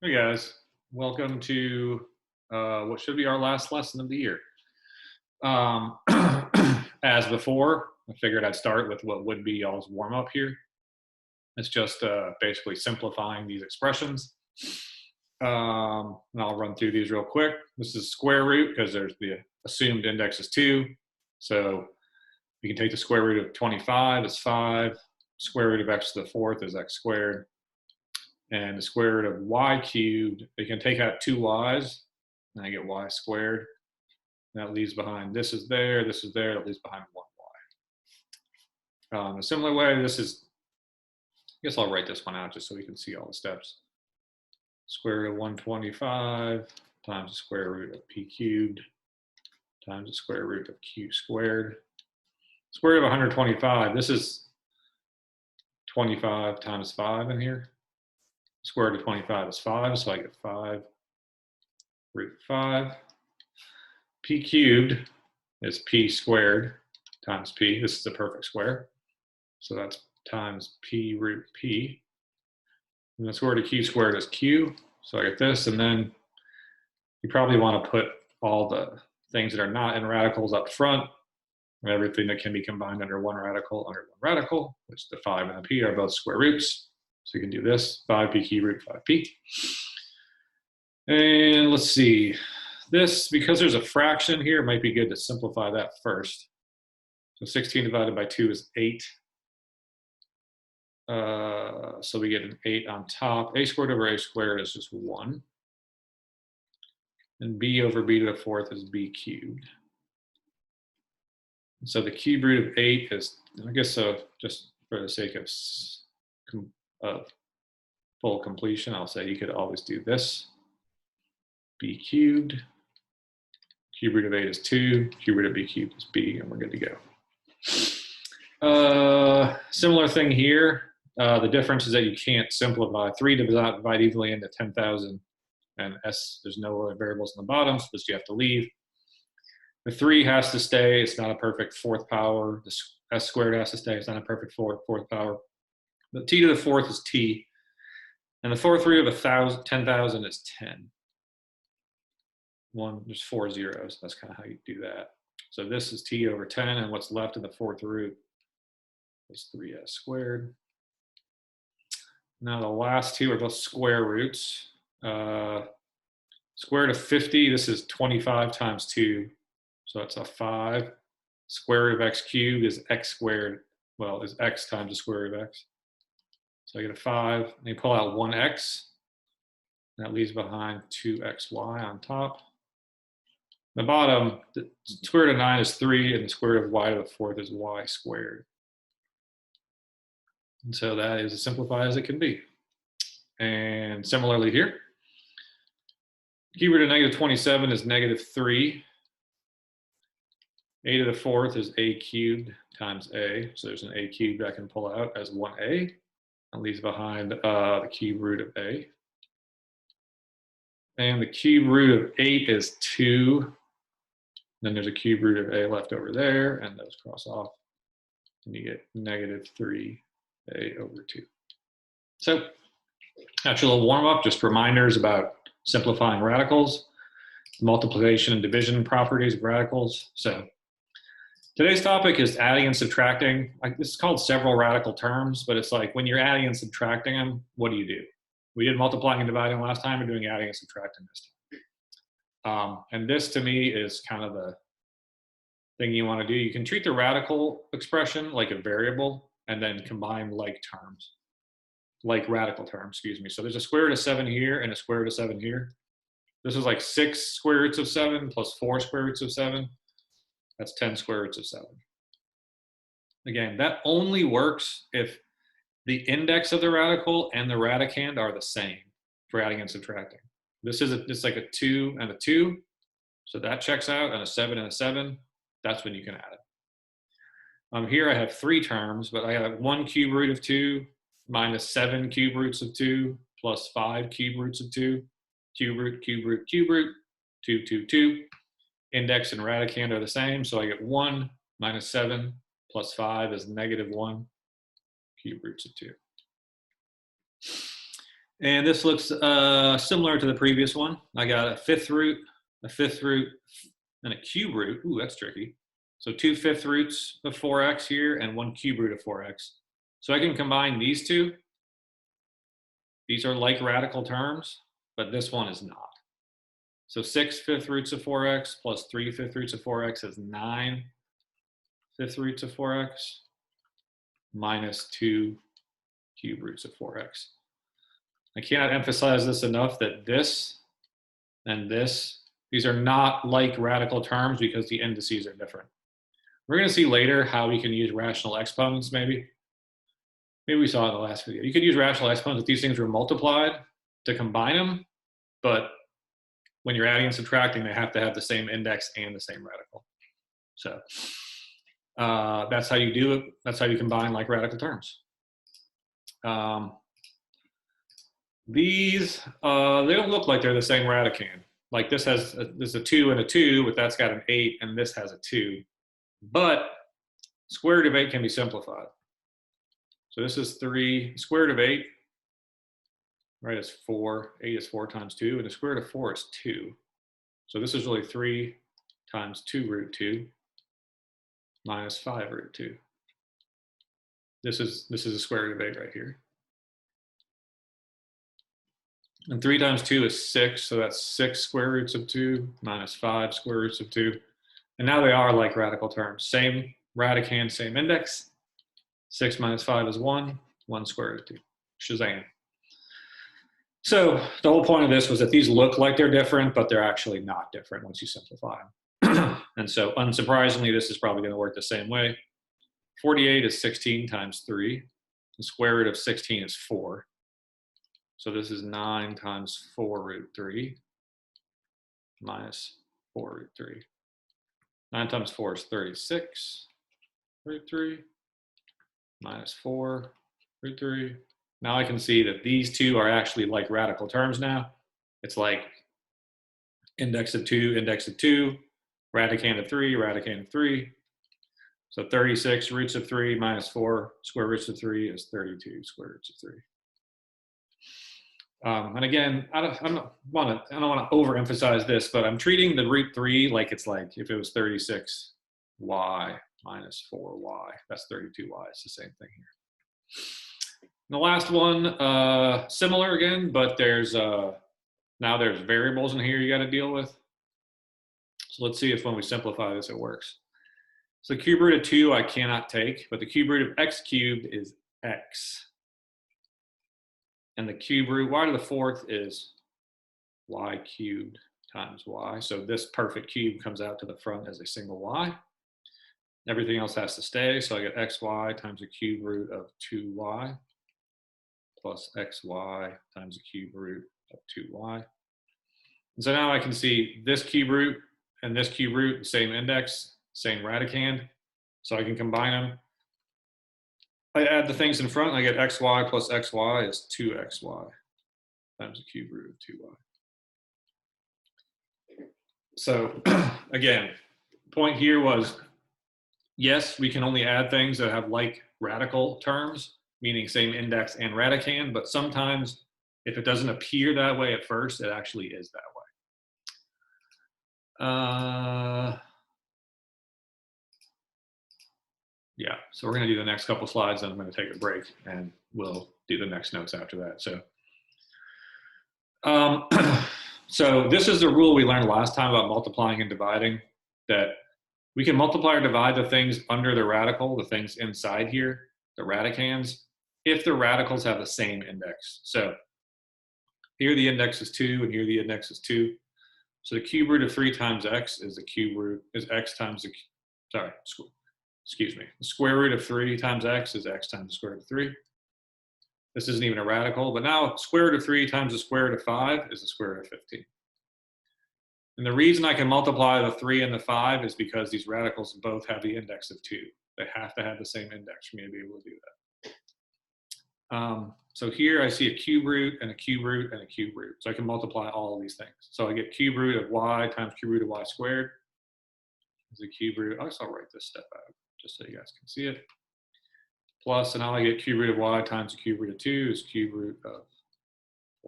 Hey guys, welcome to what should be our last lesson of the year. Um, as before, I figured I'd start with what would be y'all's warm up here. It's just basically simplifying these expressions. And I'll run through these real quick. This is square root because there's the assumed index is 2. So you can take the square root of 25 is 5. Square root of x to the fourth is x squared. And the square root of y cubed, you can take out 2 y's, and I get y squared. That leaves behind, this is there, that leaves behind 1y. A similar way, this is, I guess I'll write this one out just so we can see all the steps. Square root of 125 times the square root of p cubed times the square root of q squared. Square root of 125, this is 25 times 5 in here. Square root of 25 is 5, so I get 5 root 5. P cubed is p squared times p. This is a perfect square. So that's times p root p. And the square root of q squared is q. So I get this, and then you probably want to put all the things that are not in radicals up front, and everything that can be combined under one radical, which the 5 and the p are both square roots. So you can do this, 5p q root 5p. And let's see, this, because there's a fraction here, it might be good to simplify that first. So 16 divided by 2 is 8. So we get an 8 on top. A squared over a squared is just 1. And b over b to the fourth is b cubed. So the cube root of 8 is, I guess so, just for the sake of full completion, I'll say you could always do this. B cubed. Cube root of 8 is 2. Cube root of b cubed is b, and we're good to go. Similar thing here. The difference is that you can't simplify. 3 does not divide evenly into 10,000, and s, there's no other variables in the bottom, so this you have to leave. The 3 has to stay. It's not a perfect fourth power. The s squared has to stay. It's not a perfect fourth power. The t to the fourth is t, and the fourth root of 10,000 is 10. There's 4 zeros. That's kind of how you do that. So this is t over 10, and what's left in the fourth root is 3s squared. Now the last two are both square roots. Square root of 50, this is 25 times 2, so it's a 5. Square root of x cubed is x squared, well, is x times the square root of x. So I get a 5, and you pull out 1x, and that leaves behind 2xy on top. The bottom, the square root of 9 is 3, and the square root of y to the fourth is y squared. And so that is as simplified as it can be. And similarly here, cube root of negative 27 is negative 3. A to the fourth is a cubed times a. So there's an a cubed I can pull out as 1a. That leaves behind the cube root of a. And the cube root of 8 is 2. Then there's a cube root of a left over there, and those cross off. And you get negative 3a over 2. So actually a little warm up, just reminders about simplifying radicals, multiplication and division properties of radicals. So today's topic is adding and subtracting. This is called several radical terms, but it's like when you're adding and subtracting them, what do? We did multiplying and dividing last time. We're doing adding and subtracting this time. And this to me is kind of the thing you want to do. You can treat the radical expression like a variable and then combine like terms, like radical terms, excuse me. So there's a square root of 7 here and a square root of 7 here. This is like 6 square roots of 7 plus 4 square roots of 7. That's 10 square roots of 7. Again, that only works if the index of the radical and the radicand are the same for adding and subtracting. It's like a 2 and a 2, so that checks out, and a 7 and a 7. That's when you can add it. Here I have 3 terms, but I have 1 cube root of 2 minus 7 cube roots of 2 plus 5 cube roots of 2. Cube root, cube root, cube root, 2, 2, 2. Index and radicand are the same, so I get 1 minus 7 plus 5 is negative 1 cube roots of 2. And this looks similar to the previous one. I got a fifth root, and a cube root. Ooh, that's tricky. So 2 fifth roots of 4x here and 1 cube root of 4x. So I can combine these two. These are like radical terms, but this one is not. So 6 fifth roots of 4x plus 3 fifth roots of 4x is 9 fifth roots of 4x minus 2 cube roots of 4x. I cannot emphasize this enough that this and this, these are not like radical terms because the indices are different. We're going to see later how we can use rational exponents maybe. Maybe we saw it in the last video. You could use rational exponents if these things were multiplied to combine them, but when you're adding and subtracting, they have to have the same index and the same radical. So that's how you do it. That's how you combine like radical terms. These, they don't look like they're the same radicand. Like this has, there's a 2 and a 2, but that's got an 8, and this has a 2. But square root of 8 can be simplified. So this is 3, square root of 8, right, is 4. 8 is 4 times 2, and the square root of 4 is 2. So this is really 3 times 2 root 2 minus 5 root 2. This is the square root of 8 right here. And 3 times 2 is 6, so that's 6 square roots of 2 minus 5 square roots of 2. And now they are like radical terms. Same radicand, same index. 6 minus 5 is 1, 1 square root of 2. Shazam. So the whole point of this was that these look like they're different, but they're actually not different once you simplify them. And so unsurprisingly, this is probably going to work the same way. 48 is 16 times 3. The square root of 16 is 4. So this is 9 times 4 root 3 minus 4 root 3. 9 times 4 is 36 root 3 minus 4 root 3. Now I can see that these two are actually like radical terms now. It's like index of 2, radicand of 3, radicand of 3. So 36 roots of 3 minus 4 square roots of 3 is 32 square roots of 3. And again, I don't want to overemphasize this, but I'm treating the root 3 like it's like if it was 36y minus 4y. That's 32y. It's the same thing here. And the last one, similar again, but there's now there's variables in here you got to deal with. So let's see if when we simplify this, it works. So the cube root of 2 I cannot take, but the cube root of x cubed is x. And the cube root, y to the 4th is y cubed times y. So this perfect cube comes out to the front as a single y. Everything else has to stay. So I get xy times the cube root of 2y plus xy times the cube root of 2y. And so now I can see this cube root and this cube root, same index, same radicand. So I can combine them. I add the things in front, I get xy plus xy is 2xy times the cube root of 2y. So again, point here was, yes, we can only add things that have like radical terms, meaning same index and radicand, but sometimes if it doesn't appear that way at first, it actually is that way. Yeah, so we're going to do the next couple slides, and I'm going to take a break, and we'll do the next notes after that. So this is the rule we learned last time about multiplying and dividing, that we can multiply or divide the things under the radical, the things inside here, the radicands, if the radicals have the same index. So here the index is 2, and here the index is 2. So the cube root of 3 times x is the cube root, is x times the, sorry, excuse me, the square root of 3 times x is x times the square root of 3. This isn't even a radical, but now square root of 3 times the square root of 5 is the square root of 15. And the reason I can multiply the 3 and the 5 is because these radicals both have the index of 2. They have to have the same index for me to be able to do that. So here I see a cube root and a cube root and a cube root. So I can multiply all of these things. So I get cube root of y times cube root of y squared is the cube root. I guess I'll write this step out just so you guys can see it. Plus, and now I get cube root of y times the cube root of 2 is cube root of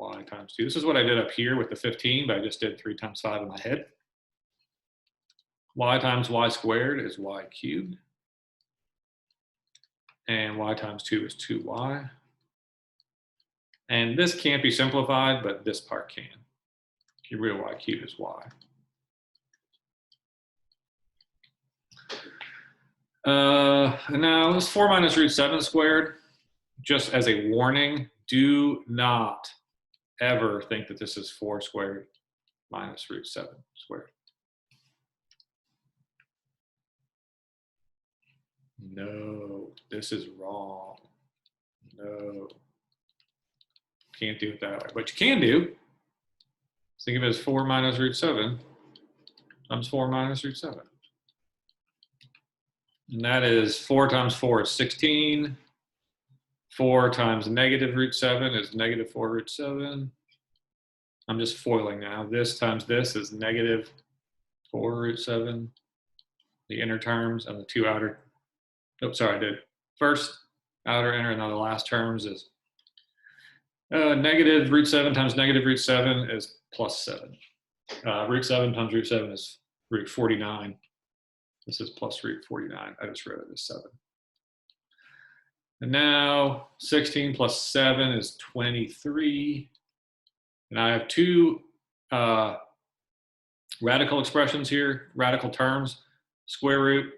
y times 2. This is what I did up here with the 15, but I just did 3 times 5 in my head. Y times y squared is y cubed. And y times 2 is 2y. And this can't be simplified, but this part can. Your real y cubed is y. Now, this 4 minus root 7 squared, just as a warning, do not ever think that this is 4 squared minus root 7 squared. No, this is wrong. No. Can't do it that way. But you can do, think of it as 4 minus root 7 times 4 minus root 7. And that is 4 times 4 is 16. 4 times negative root 7 is negative 4 root 7. I'm just foiling now. This times this is negative 4 root 7. The inner terms and the two outer. Oh, sorry, I did. First outer inner, and then the last terms is negative root 7 times negative root 7 is plus 7. Root 7 times root 7 is root 49. This is plus root 49. I just wrote it as 7. And now 16 plus 7 is 23. And I have two radical expressions here, radical terms. Square root,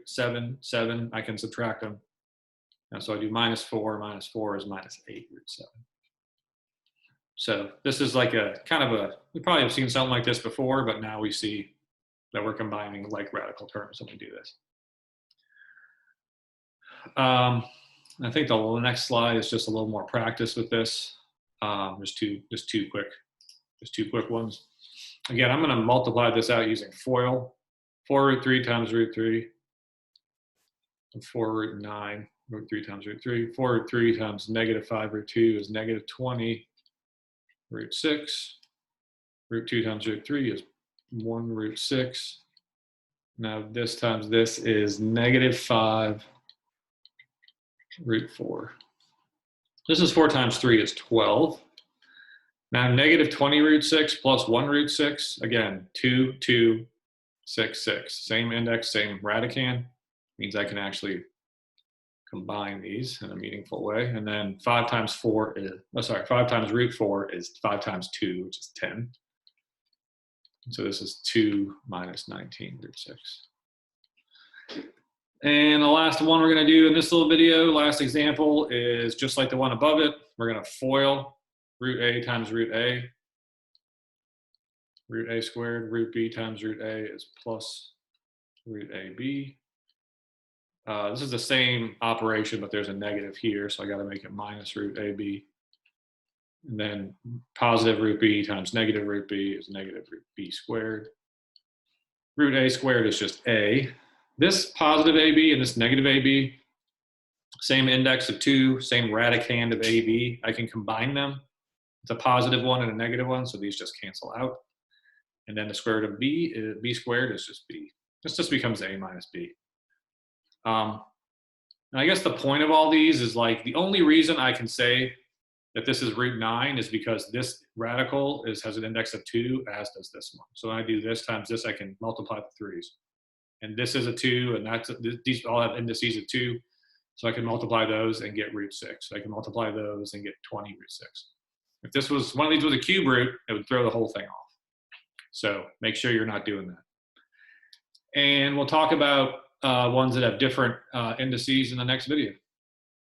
7, 7. I can subtract them. And so I do minus 4 is minus 8 root 7. So this is like a kind of a, we probably have seen something like this before, but now we see that we're combining like radical terms when we do this. I think the next slide is just a little more practice with this. Just two quick ones. Again, I'm going to multiply this out using FOIL. 4 root 3 times root 3. And 4 root 9, root 3 times root 3. 4 root 3 times negative 5 root 2 is negative 20 root 6. Root 2 times root 3 is 1 root 6. Now this times this is negative 5 root 4. This is 4 times 3 is 12. Now negative 20 root 6 plus 1 root 6, again, 2, 2, 6, 6. Same index, same radicand. Means I can actually combine these in a meaningful way. And then 5 times 4 is, 5 times root 4 is 5 times 2, which is 10. So this is 2 minus 19 root 6. And the last one we're going to do in this little video, last example, is just like the one above it. We're going to FOIL root a times root a. Root a squared, root b times root a is plus root ab. This is the same operation, but there's a negative here, so I got to make it minus root ab. And then positive root b times negative root b is negative root b squared. Root a squared is just a. This positive ab and this negative ab, same index of 2, same radicand of ab. I can combine them. It's a positive one and a negative one, so these just cancel out. And then the square root of b squared is just b. This just becomes a minus b. And I guess the point of all these is like the only reason I can say that this is root 9 is because this radical has an index of 2, as does this one. So when I do this times this, I can multiply the 3's. And this is a 2, and these all have indices of 2. So I can multiply those and get root 6. I can multiply those and get 20 root 6. If this was, one of these was a cube root, it would throw the whole thing off. So make sure you're not doing that. And we'll talk about ones that have different indices in the next video.